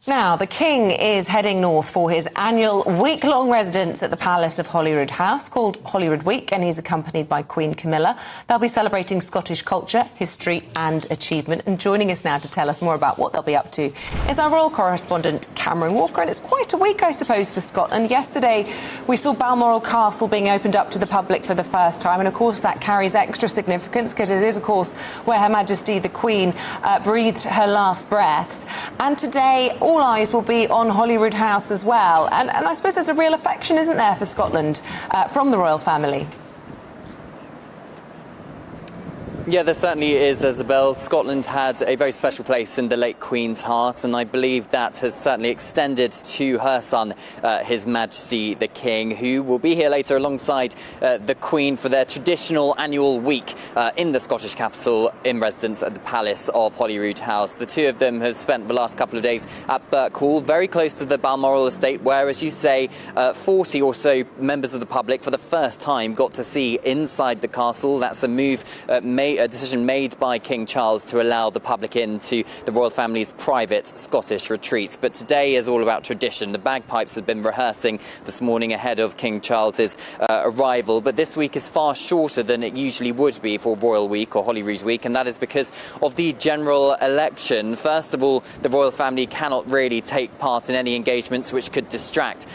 Now, the King is heading north for his annual week-long residence at the Palace of Holyrood House, called Holyrood Week, and he's accompanied by Queen Camilla. They'll be celebrating Scottish culture, history and achievement. And joining us now to tell us more about what they'll be up to is our royal correspondent, Cameron Walker. And it's quite a week, I suppose, for Scotland. Yesterday, we saw Balmoral Castle being opened up to the public for the first time. And, of course, that carries extra significance because it is, of course, where Her Majesty the Queen breathed her last breaths. And today, all eyes will be on Holyrood House as well. And I suppose there's a real affection, isn't there, for Scotland from the royal family? Yeah, there certainly is, Isabel. Scotland had a very special place in the late Queen's heart, and I believe that has certainly extended to her son, His Majesty the King, who will be here later alongside the Queen for their traditional annual week in the Scottish capital in residence at the Palace of Holyrood House. The two of them have spent the last couple of days at Burke Hall, very close to the Balmoral estate, where, as you say, 40 or so members of the public for the first time got to see inside the castle. That's a move a decision made by King Charles to allow the public into the royal family's private Scottish retreats. But today is all about tradition. The bagpipes have been rehearsing this morning ahead of King Charles's arrival. But this week is far shorter than it usually would be for Royal Week or Holyrood Week, and that is because of the general election. First of all, the royal family cannot really take part in any engagements which could distract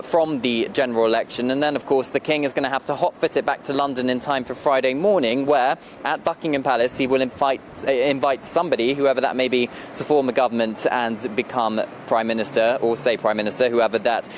from the general election. And then, of course, the King is going to have to hotfoot it back to London in time for Friday morning, where at Buckingham Palace he will invite somebody, whoever that may be, to form a government and become Prime Minister or stay Prime Minister, whoever that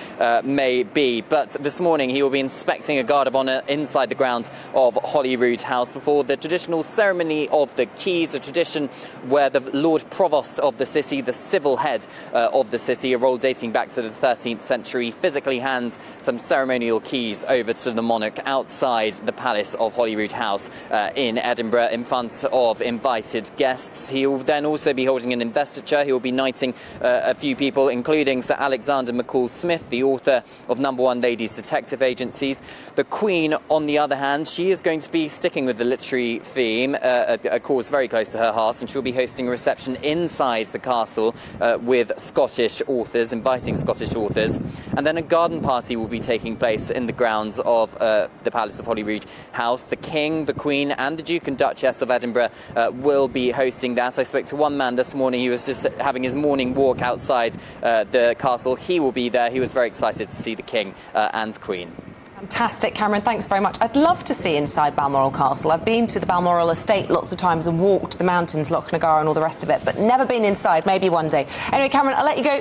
may be. But this morning he will be inspecting a guard of honour inside the grounds of Holyrood House before the traditional ceremony of the keys, a tradition where the Lord Provost of the city, the civil head of the city, a role dating back to the 13th century, physically hands some ceremonial keys over to the monarch outside the Palace of Holyrood House in Edinburgh in front of invited guests. He will then also be holding an investiture. He will be knighting a few people, including Sir Alexander McCall-Smith, the author of No. 1 Ladies Detective Agencies. The Queen, on the other hand, she is going to be sticking with the literary theme, a cause very close to her heart, and she'll be hosting a reception inside the castle with Scottish authors, inviting Scottish authors. And then a garden party will be taking place in the grounds of the Palace of Holyrood House. The King, the Queen and the Duke and Duchess of Edinburgh will be hosting that. I spoke to one man this morning. He was just having his morning walk outside the castle. He will be there. He was very excited to see the King and Queen. Fantastic, Cameron. Thanks very much. I'd love to see inside Balmoral Castle. I've been to the Balmoral estate lots of times and walked the mountains, Loch na Garr and all the rest of it, but never been inside. Maybe one day. Anyway, Cameron, I'll let you go.